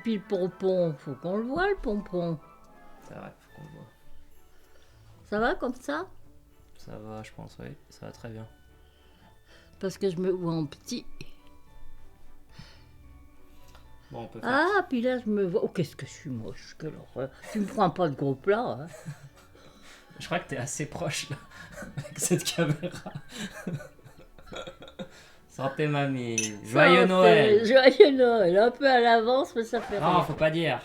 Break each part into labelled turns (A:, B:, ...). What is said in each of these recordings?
A: puis le pompon, faut qu'on le voit le pompon.
B: C'est vrai, faut qu'on le voit.
A: Ça va comme ça?
B: Ça va, je pense, oui. Ça va très bien.
A: Parce que je me vois en petit.
B: Bon, on peut faire...
A: Ah, puis là je me vois... Oh, qu'est-ce que je suis moche, que l'horreur. Tu me prends pas de gros plat, hein.
B: Je crois que t'es assez proche, là, avec cette caméra. Santé, mamie. Joyeux
A: Ça,
B: Noël.
A: Joyeux Noël, un peu à l'avance, mais ça fait
B: Non,
A: rien.
B: faut pas dire.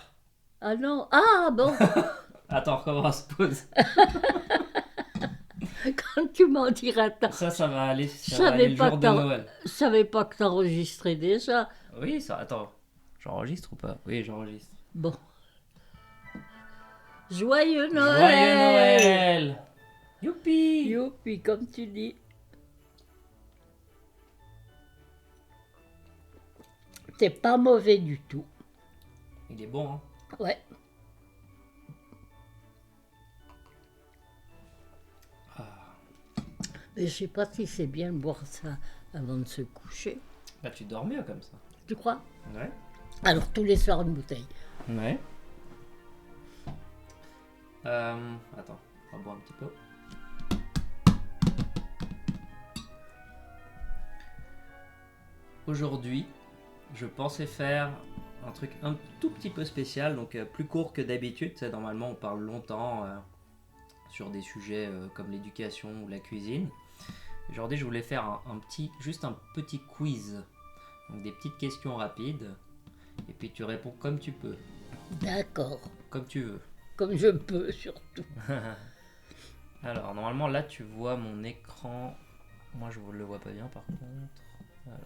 A: Ah non, ah bon.
B: Attends, recommence, pause.
A: Quand tu m'en diras tant.
B: Ça va aller,
A: Je
B: ça va aller
A: savais
B: le
A: pas
B: jour
A: que
B: de Noël.
A: je savais pas que t'enregistrais déjà.
B: Oui, ça, attends. J'enregistre ou pas? Oui, j'enregistre.
A: Bon. Joyeux
B: Joyeux
A: Noël.
B: Noël. Youpi.
A: Youpi, comme tu dis. C'est pas mauvais du tout.
B: Il est bon, hein?
A: Ouais. Mais je sais pas si c'est bien de boire ça avant de se coucher.
B: Bah, tu dors mieux comme ça.
A: Tu crois?
B: Ouais.
A: Alors tous les soirs une bouteille.
B: Ouais. Attends, on va boire un petit peu. Aujourd'hui, je pensais faire un truc un tout petit peu spécial, donc plus court que d'habitude. Tu sais, normalement, on parle longtemps sur des sujets comme l'éducation ou la cuisine. Aujourd'hui, je voulais faire juste un petit quiz. Donc des petites questions rapides. Et puis tu réponds comme tu peux.
A: D'accord.
B: Comme tu veux.
A: Comme je peux surtout.
B: Alors, normalement, là, tu vois mon écran. Moi, je ne le vois pas bien, par contre. Alors.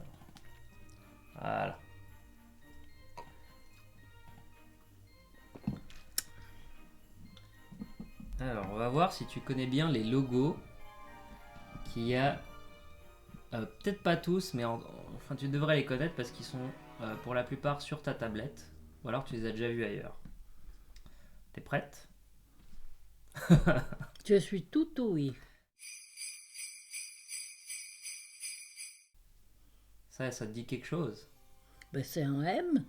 B: Voilà. Alors, on va voir si tu connais bien les logos qu'il y a. Peut-être pas tous, mais enfin, tu devrais les connaître parce qu'ils sont pour la plupart sur ta tablette. Ou alors tu les as déjà vus ailleurs. T'es prête?
A: Je suis tout oui.
B: Ça te dit quelque chose?
A: Ben, c'est un M.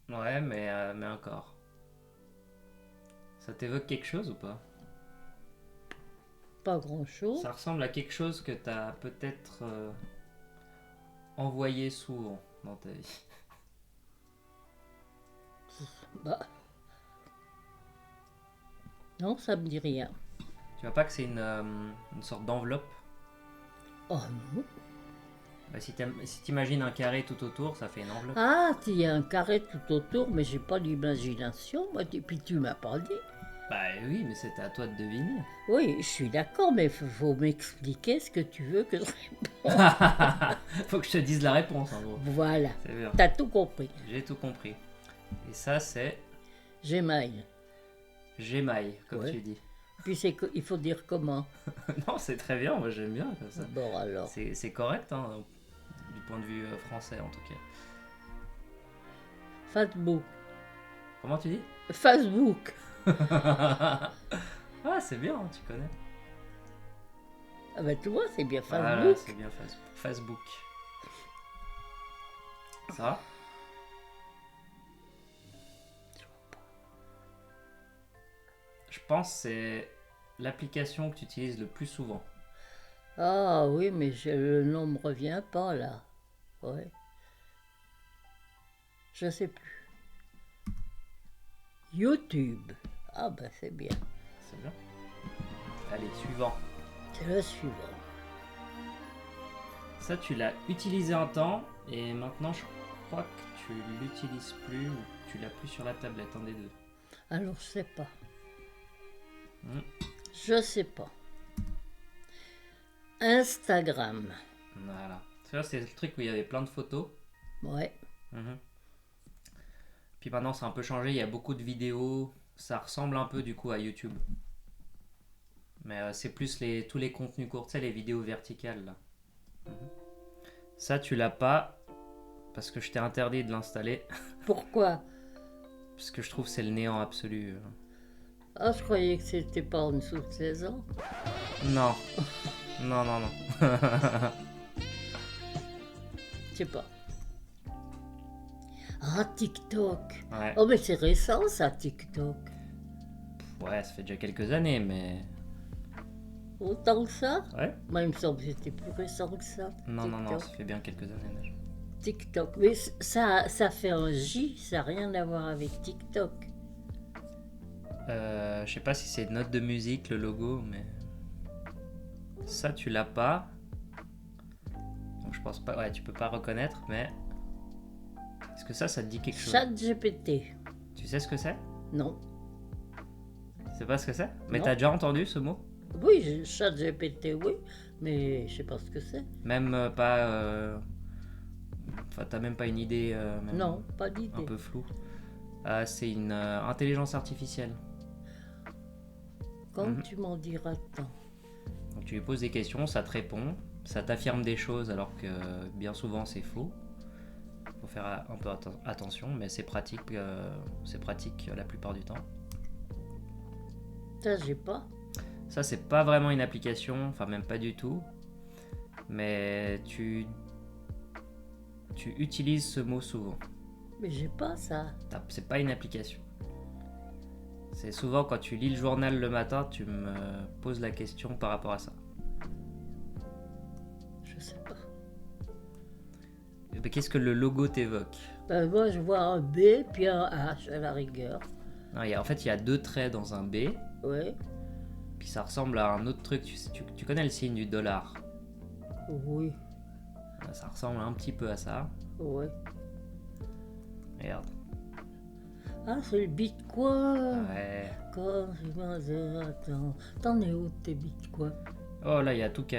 B: Ouais, mais encore. Ça t'évoque quelque chose ou pas?
A: Pas grand chose.
B: Ça ressemble à quelque chose que t'as peut-être envoyé souvent dans ta vie.
A: Bah. Non, ça me dit rien.
B: Tu vois pas que c'est une sorte d'enveloppe?
A: Oh non.
B: Bah, si t'imagines un carré tout autour, ça fait une enveloppe.
A: Ah, il y a un carré tout autour, mais j'ai pas d'imagination. Moi, et puis tu m'as pas dit.
B: Bah oui, mais c'était à toi de deviner.
A: Oui, je suis d'accord, mais faut m'expliquer ce que tu veux que je réponde.
B: Faut que je te dise la réponse en gros.
A: Voilà.
B: C'est bien.
A: T'as tout compris.
B: J'ai tout compris. Et ça, c'est
A: J'émaille.
B: Gémail, comme
A: Ouais.
B: tu dis.
A: Puis il faut dire comment.
B: Non, c'est très bien, moi j'aime bien comme ça.
A: Bon alors.
B: C'est correct, hein, du point de vue français en tout cas.
A: Facebook.
B: Comment tu dis?
A: Facebook.
B: Ah, c'est bien, tu connais.
A: Ah ben tu vois, c'est bien
B: Voilà,
A: Facebook.
B: c'est bien Facebook. Ça va? Je pense que c'est l'application que tu utilises le plus souvent.
A: Ah oui, mais le nom me revient pas là. Ouais. Je sais plus. YouTube. Ah ben c'est bien.
B: C'est bien. Allez, suivant.
A: C'est le suivant.
B: Ça, tu l'as utilisé un temps et maintenant je crois que tu l'utilises plus ou tu l'as plus sur la tablette, un des deux.
A: Alors je sais pas.
B: Hmm.
A: Je sais pas. Instagram.
B: Voilà. Ça, c'est le truc où il y avait plein de photos.
A: Ouais.
B: Mhm. Puis maintenant, c'est un peu changé. Il y a beaucoup de vidéos. Ça ressemble un peu du coup à YouTube. Mais c'est plus tous les contenus courts, tu sais, les vidéos verticales là. Mhm. Ça, tu l'as pas parce que je t'ai interdit de l'installer.
A: Pourquoi?
B: Parce que je trouve que c'est le néant absolu.
A: Ah, je croyais que c'était pas en dessous de 16 ans.
B: Non. Non, non, non.
A: Je sais pas. Ah, TikTok.
B: Ouais.
A: Oh, mais c'est récent, ça, TikTok.
B: Ouais, ça fait déjà quelques années, mais...
A: Autant que ça?
B: Ouais.
A: Moi, il me semble que c'était plus récent que ça.
B: Non, non, non,
A: TikTok.
B: ça fait bien quelques années déjà.
A: TikTok. Mais ça fait un J, ça n'a rien à voir avec TikTok.
B: Je sais pas si c'est note de musique, le logo, mais... Ça, tu l'as pas. Donc je pense pas... Ouais, tu peux pas reconnaître, mais... Est-ce que ça te dit quelque chose?
A: Chat GPT.
B: Tu sais ce que c'est?
A: Non.
B: Tu sais pas ce que c'est? Mais
A: Non.
B: t'as déjà entendu ce mot?
A: Oui, chat GPT, oui. Mais je sais pas ce que c'est.
B: Même pas... Enfin, t'as même pas une idée même
A: Non, pas
B: un
A: d'idée.
B: peu floue. C'est une intelligence artificielle.
A: Quand
B: Mhm.
A: tu m'en diras tant.
B: Donc tu lui poses des questions, ça te répond, ça t'affirme des choses alors que bien souvent c'est faux. Faut faire un peu attention, mais c'est pratique la plupart du temps.
A: Ça, j'ai pas.
B: Ça, c'est pas vraiment une application, enfin même pas du tout, mais tu utilises ce mot souvent.
A: Mais j'ai pas ça.
B: C'est pas une application. C'est souvent quand tu lis le journal le matin, tu me poses la question par rapport à ça.
A: Je sais pas.
B: Mais qu'est-ce que le logo t'évoque?
A: Ben, moi, je vois un B puis un H à la rigueur.
B: Non, en fait, il y a 2 traits dans un B,
A: Oui.
B: puis ça ressemble à un autre truc. Tu connais le signe du dollar?
A: Oui.
B: Ça ressemble un petit peu à ça.
A: Oui.
B: Regarde.
A: Ah, c'est le Bitcoin.
B: Ouais.
A: Quand attends, t'en es où tes Bitcoins
B: Oh là, il y a tout qui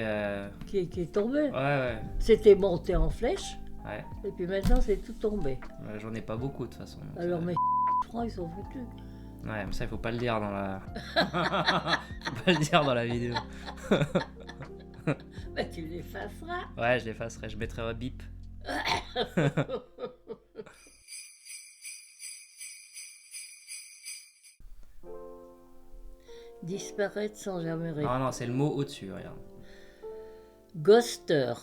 A: qui est tombé?
B: Ouais.
A: C'était monté en flèche
B: Ouais.
A: et puis maintenant c'est tout tombé.
B: J'en ai pas beaucoup de toute façon. Donc
A: Alors mes francs ils sont foutus.
B: Ouais, mais ça, il faut pas le dire dans la... faut pas le dire dans la vidéo.
A: Ben, tu l'effaceras.
B: Ouais, je l'effacerai, je mettrai un bip.
A: Disparaître sans jamais répondre.
B: Non, c'est le mot au-dessus, regarde.
A: Ghoster.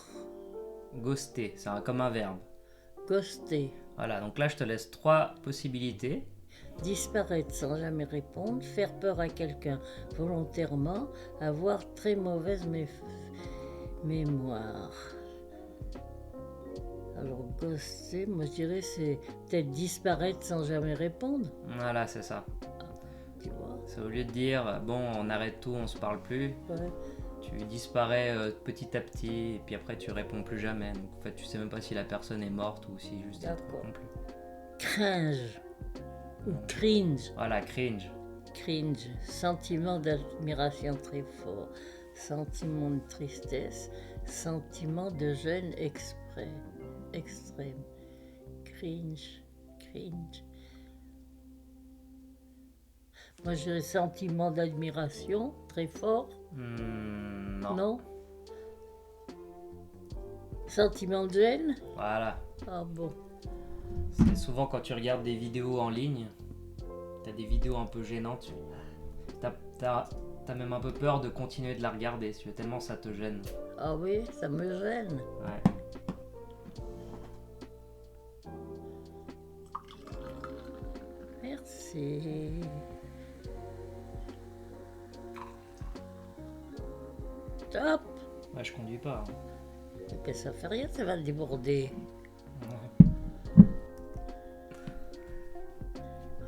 B: Ghoster, c'est comme un verbe.
A: Ghoster.
B: Voilà, donc là, je te laisse 3 possibilités.
A: Disparaître sans jamais répondre, faire peur à quelqu'un volontairement, avoir très mauvaise mémoire. Alors, ghoster, moi je dirais c'est peut-être disparaître sans jamais répondre,
B: Voilà, c'est ça.
A: tu vois.
B: C'est au lieu de dire, bon, on arrête tout, on se parle plus,
A: Ouais.
B: tu disparais petit à petit, et puis après, tu réponds plus jamais. Donc, en fait, tu sais même pas si la personne est morte ou si juste elle te
A: D'accord.
B: répond plus.
A: Cringe ou cringe.
B: Voilà, cringe.
A: Cringe, sentiment d'admiration très fort, sentiment de tristesse, sentiment de gêne extrême. Cringe. Moi, j'ai un sentiment d'admiration très fort.
B: Non.
A: Non. Sentiment de gêne.
B: Voilà.
A: Ah bon.
B: C'est souvent quand tu regardes des vidéos en ligne, t'as des vidéos un peu gênantes, t'as même un peu peur de continuer de la regarder, tellement ça te gêne.
A: Ah oui, ça me gêne.
B: Ouais.
A: Merci. Top.
B: Ouais, je conduis pas. Hein.
A: Mais ça fait rien, ça va le déborder.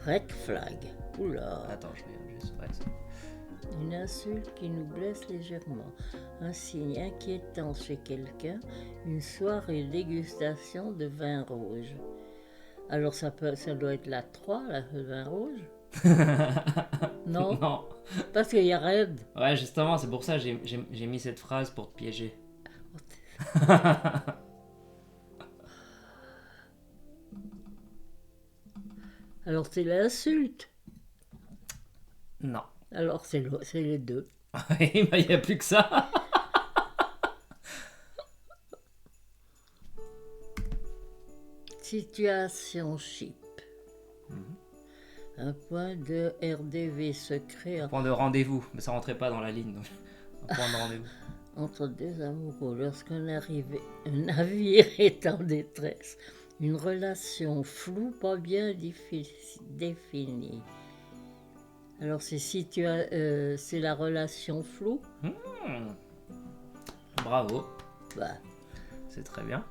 A: Red flag. Oula.
B: Attends, je regarde juste. Ouais, ça.
A: Une insulte qui nous blesse légèrement. Un signe inquiétant chez quelqu'un. Une soirée dégustation de vin rouge. Alors ça doit être la 3, le vin rouge. Non,
B: Non.
A: parce qu'il y a Red.
B: Ouais, justement, c'est pour ça que j'ai mis cette phrase pour te piéger.
A: Alors c'est l'insulte.
B: Non.
A: Alors c'est les deux.
B: Il n'y a plus que ça.
A: Situation chip. Un point de RDV secret
B: Point de rendez-vous. Mais ça rentrait pas dans la ligne. Donc... Un point de rendez-vous.
A: entre deux amoureux. Lorsqu'un navire est en détresse, Une relation floue, pas bien définie. Alors c'est la relation floue.
B: Bravo,
A: Bah,
B: c'est très bien.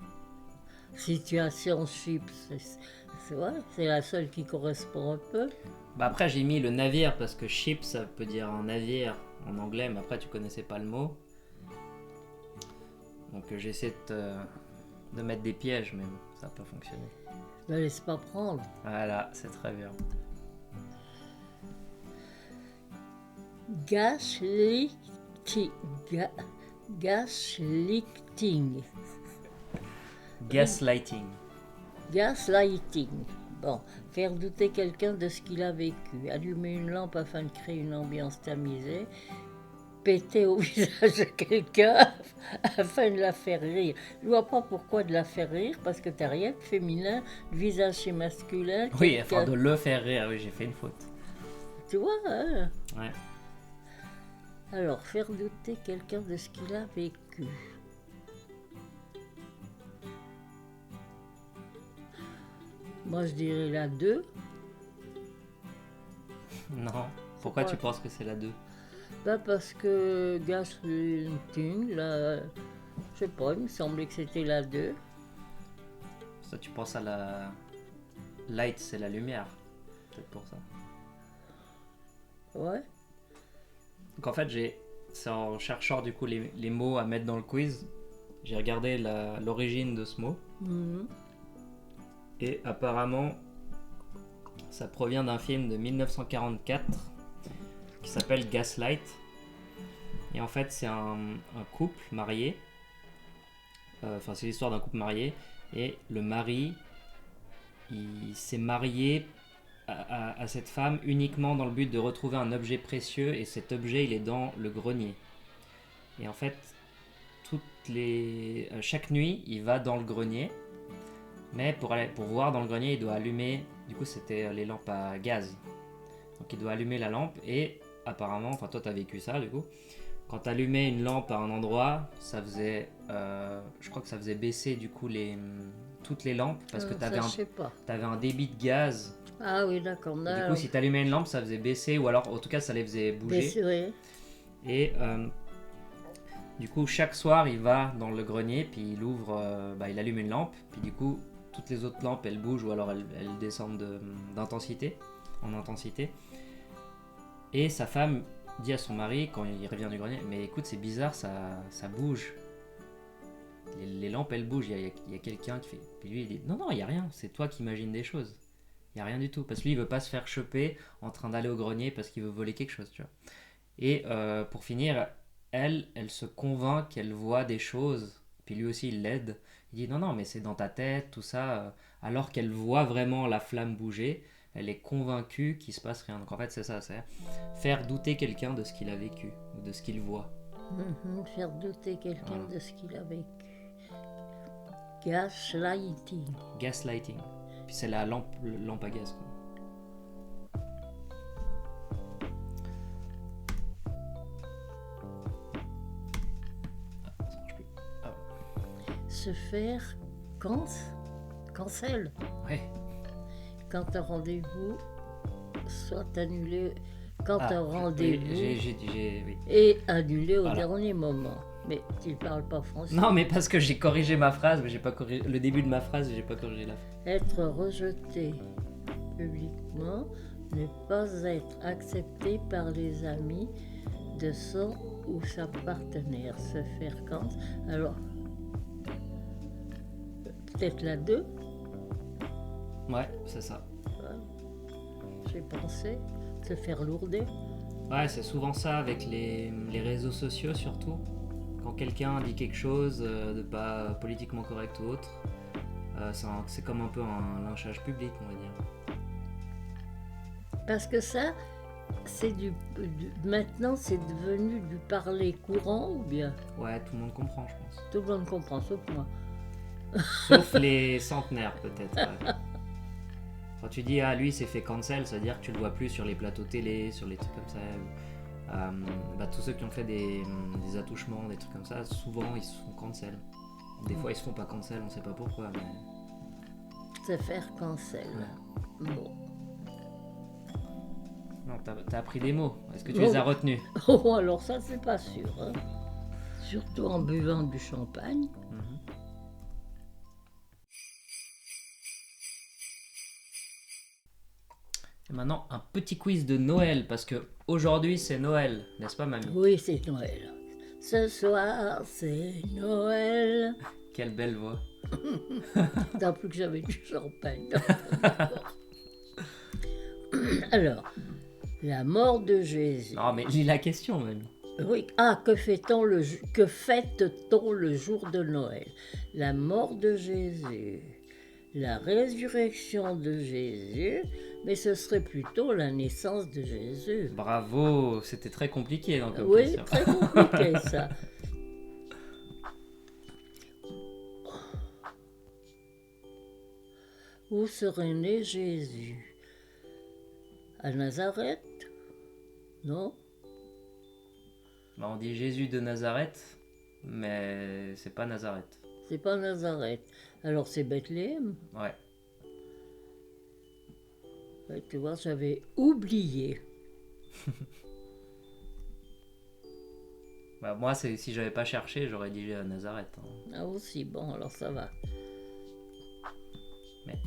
A: situation ship, c'est vrai, c'est la seule qui correspond un peu.
B: Bah après j'ai mis le navire parce que ship ça peut dire un navire en anglais, mais après tu connaissais pas le mot. Donc j'essaie de mettre des pièges, mais bon, ça n'a pas fonctionné.
A: Ne laisse pas prendre.
B: Voilà, c'est très bien.
A: Gaslighting. Gaslighting.
B: Gaslighting.
A: Gaslighting. Bon, faire douter quelqu'un de ce qu'il a vécu. Allumer une lampe afin de créer une ambiance tamisée. Péter au visage de quelqu'un afin de la faire rire. Je vois pas pourquoi de la faire rire, parce que t'as rien de féminin, le visage c'est masculin.
B: Oui, enfin de le faire rire, oui, j'ai fait une faute.
A: Tu vois, hein?
B: Ouais.
A: Alors, faire douter quelqu'un de ce qu'il a vécu. Moi, je dirais la 2.
B: Non. Pourquoi tu penses que c'est la 2?
A: Bah parce que gaslighting, là, je sais pas, il me semblait que c'était la 2.
B: Ça, tu penses à la... Light, c'est la lumière. Peut-être pour ça.
A: Ouais.
B: Donc en fait, c'est en cherchant du coup les mots à mettre dans le quiz, j'ai regardé l'origine de ce mot.
A: Mhm.
B: Et apparemment, ça provient d'un film de 1944 qui s'appelle Gaslight. Et en fait, c'est un couple marié. Enfin, c'est l'histoire d'un couple marié. Et le mari, il s'est marié à cette femme uniquement dans le but de retrouver un objet précieux. Et cet objet, il est dans le grenier. Et en fait, chaque nuit, il va dans le grenier. Mais pour voir dans le grenier, il doit allumer. Du coup, c'était les lampes à gaz. Donc, il doit allumer la lampe. Et apparemment, enfin, toi, t'as vécu ça, du coup. Quand t'allumais une lampe à un endroit, ça faisait. Je crois que ça faisait baisser, du coup, toutes les lampes. Parce que t'avais un débit de gaz.
A: Ah oui, d'accord.
B: Du coup, si t'allumais une lampe, ça faisait baisser. Ou alors, en tout cas, ça les faisait bouger.
A: Oui.
B: Et. Du coup, chaque soir, il va dans le grenier, puis il ouvre, il allume une lampe, puis du coup, toutes les autres lampes, elles bougent, ou alors elles descendent en intensité. Et sa femme dit à son mari, quand il revient du grenier, mais écoute, c'est bizarre, ça bouge. Les lampes, elles bougent, il y a quelqu'un qui fait... Puis lui, il dit, non, il n'y a rien, c'est toi qui imagines des choses. Il n'y a rien du tout, parce que lui, il veut pas se faire choper en train d'aller au grenier parce qu'il veut voler quelque chose, tu vois. Et pour finir... Elle se convainc qu'elle voit des choses, puis lui aussi il l'aide. Il dit non, mais c'est dans ta tête, tout ça. Alors qu'elle voit vraiment la flamme bouger, elle est convaincue qu'il se passe rien. Donc en fait, c'est ça, c'est faire douter quelqu'un de ce qu'il a vécu, ou de ce qu'il voit.
A: Faire douter quelqu'un de ce qu'il a vécu. Gaslighting.
B: Gaslighting. Puis c'est la lampe à gaz, quoi.
A: Se faire cancel.
B: Ouais.
A: Quand un rendez-vous soit annulé, quand un rendez-vous
B: oui.
A: est annulé au dernier moment. Mais tu ne parles pas français.
B: Non, mais parce que j'ai corrigé ma phrase, mais j'ai pas corrigé le début de ma phrase, et j'ai pas corrigé la fin.
A: Être rejeté publiquement, ne pas être accepté par les amis de son ou sa partenaire. Se faire cancel. Alors, peut-être la 2.
B: Ouais, c'est ça.
A: J'ai pensé se faire lourder.
B: Ouais, c'est souvent ça avec les réseaux sociaux surtout. Quand quelqu'un dit quelque chose de pas politiquement correct ou autre, c'est comme un peu un lynchage public, on va dire.
A: Parce que ça, c'est maintenant c'est devenu du parler courant ou bien?
B: Ouais, tout le monde comprend, je pense.
A: Tout le monde comprend, sauf moi.
B: Sauf les centenaires, peut-être. Ouais. Quand tu dis lui s'est fait cancel, ça veut dire que tu le vois plus sur les plateaux télé, sur les trucs comme ça. Tous ceux qui ont fait des attouchements, des trucs comme ça, souvent ils se font cancel. Des fois ils se font pas cancel, on sait pas pourquoi, mais
A: C'est faire cancel. Bon.
B: Non, t'as appris des mots. Est-ce que tu
A: Oh.
B: les as retenus?
A: Oh, alors ça, c'est pas sûr. Hein. Surtout en buvant du champagne.
B: Et maintenant, un petit quiz de Noël, parce que aujourd'hui c'est Noël, n'est-ce pas, mamie?
A: Oui, c'est Noël. Ce soir, c'est Noël.
B: Quelle belle voix.
A: Tant plus que j'avais du champagne. Alors, la mort de Jésus.
B: Non, mais lis la question, mamie.
A: Oui. Ah, que fête-t-on le jour de Noël? La mort de Jésus, la résurrection de Jésus, mais ce serait plutôt la naissance de Jésus.
B: Bravo, c'était très compliqué donc comme
A: Oui,
B: question.
A: très compliqué ça. Où serait né Jésus? À Nazareth? Non?
B: Bah, on dit Jésus de Nazareth, mais c'est pas Nazareth.
A: C'est pas Nazareth. Alors c'est Bethléem?
B: Ouais.
A: Ouais, tu vois, j'avais oublié.
B: Bah, moi, si j'avais pas cherché, j'aurais dit Nazareth. Hein.
A: Ah aussi, bon, alors ça va.
B: Mais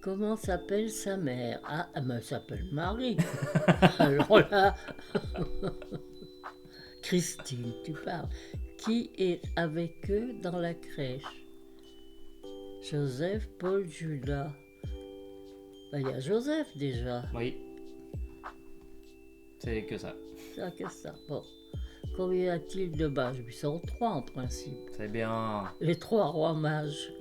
A: Comment s'appelle sa mère? Ah, mais elle s'appelle Marie. Alors là, Christine, tu parles. Qui est avec eux dans la crèche? Joseph, Paul, Judas. Ben, il y a Joseph déjà.
B: oui. C'est que ça.
A: Ça, que ça. Bon. Combien y a-t-il de mages? Ils sont 3 en principe.
B: C'est bien.
A: Les 3 rois mages.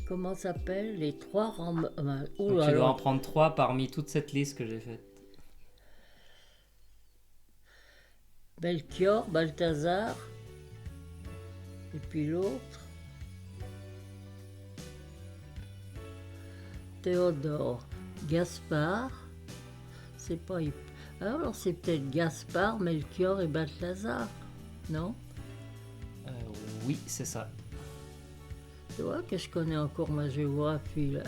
A: Comment s'appellent les 3 rois mages? Ouh,
B: Donc, tu dois
A: alors,
B: en prendre 3 parmi toute cette liste que j'ai faite.
A: Melchior, Balthazar. Et puis l'autre. Théodore. Gaspard. C'est pas... Alors c'est peut-être Gaspard, Melchior et Balthazar. Non?
B: Oui, c'est ça.
A: Tu vois que je connais encore ma géographie là.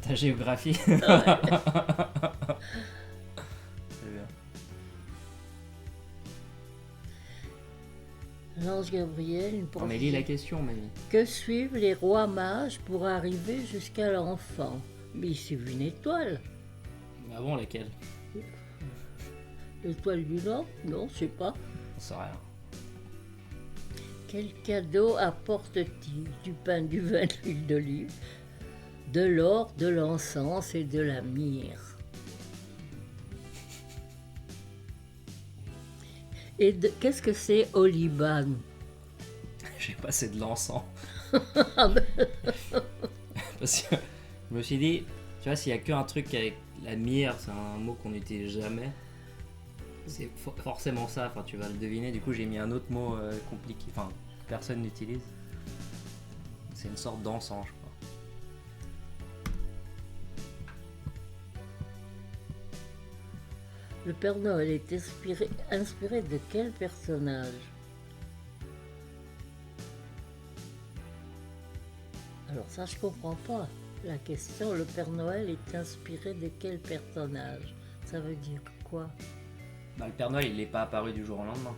B: Ta géographie. C'est bien.
A: L'ange Gabriel, une
B: Non, mais lis la question, mamie.
A: Que suivent les rois mages pour arriver jusqu'à l'enfant? Mais ils suivent une étoile.
B: Ah bon, laquelle?
A: L'étoile du Nord? Non, je sais pas.
B: On sait rien.
A: Quel cadeau apporte-t-il? Du pain, du vin, de l'huile d'olive, de l'or, de l'encens et de la myrrhe. Et qu'est-ce que c'est au Liban?
B: Je sais pas, c'est de l'encens.
A: Ah ben,
B: Parce que je me suis dit, tu vois, s'il y a qu'un truc avec la myrrhe, c'est un mot qu'on n'utilise jamais. C'est forcément ça, enfin tu vas le deviner. Du coup, j'ai mis un autre mot compliqué, enfin que personne n'utilise. C'est une sorte d'encens, je crois.
A: le Père Noël est inspiré de quel personnage? Alors ça, je comprends pas. La question, le Père Noël est inspiré de quel personnage? Ça veut dire quoi?
B: Bah, le Père Noël, il n'est pas apparu du jour au lendemain.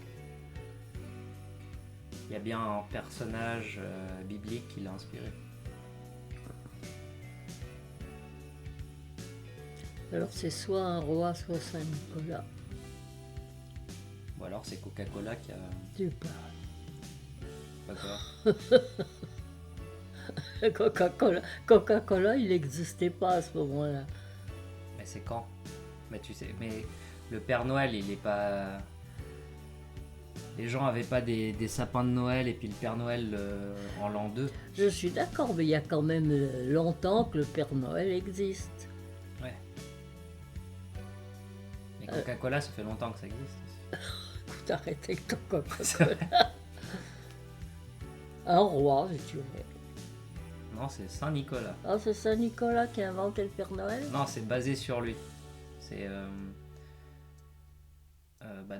B: Il y a bien un personnage biblique qui l'a inspiré.
A: Alors c'est soit un roi, soit Saint-Nicolas.
B: Ou alors c'est Coca-Cola qui a...
A: Tu parles.
B: Pas quoi.
A: Coca-Cola, il n'existait pas à ce moment-là.
B: Mais c'est quand? Mais tu sais, mais le Père Noël, il est pas... Les gens avaient pas des sapins de Noël et puis le Père Noël en l'an 2.
A: Je suis d'accord, mais il y a quand même longtemps que le Père Noël existe.
B: Ouais. Mais Coca-Cola, ça fait longtemps que ça existe.
A: Écoute, arrête avec ton Coca-Cola. Un roi, je dirais.
B: Non, c'est Saint-Nicolas.
A: Ah, c'est Saint-Nicolas qui a inventé le Père Noël?
B: Non, c'est basé sur lui. C'est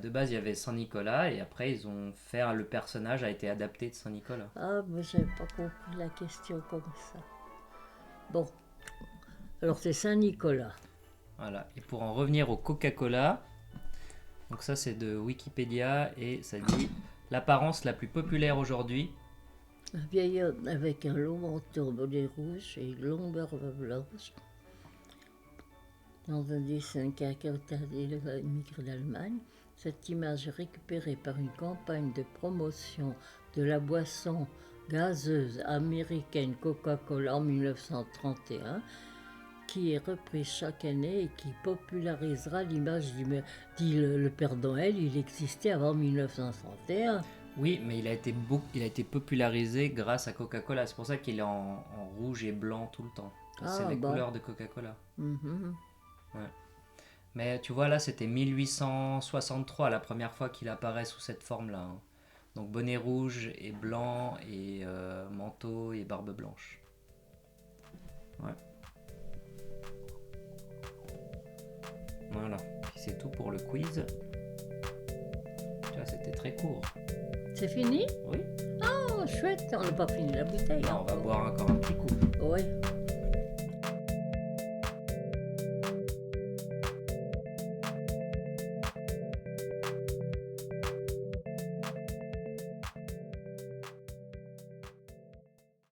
B: De base, il y avait Saint-Nicolas et après, ils ont fait le personnage a été adapté de Saint-Nicolas.
A: Ah, mais j'avais pas compris la question comme ça. Bon, alors c'est Saint-Nicolas.
B: Voilà. Et pour en revenir au Coca-Cola, donc ça c'est de Wikipédia et ça dit l'apparence la plus populaire aujourd'hui.
A: Un vieil homme avec un long manteau en bonnet rouge et une longue barbe blanche. Dans un dessin caricature immigré d'Allemagne, cette image est récupérée par une campagne de promotion de la boisson gazeuse américaine Coca-Cola en 1931, qui est reprise chaque année et qui popularisera l'image dit le Père Noël, il existait avant 1931.
B: Oui, mais il a été popularisé grâce à Coca-Cola. C'est pour ça qu'il est en rouge et blanc tout le temps. C'est les couleurs de Coca-Cola.
A: Mm-hmm.
B: Ouais. Mais tu vois, là, c'était 1863 la première fois qu'il apparaît sous cette forme-là. Hein. Donc bonnet rouge et blanc et manteau et barbe blanche. Ouais. Voilà. Puis c'est tout pour le quiz. Tu vois, c'était très court.
A: C'est fini?
B: Oui.
A: Oh, chouette, on n'a pas fini la bouteille.
B: Non, on va boire encore un petit coup.
A: Oui.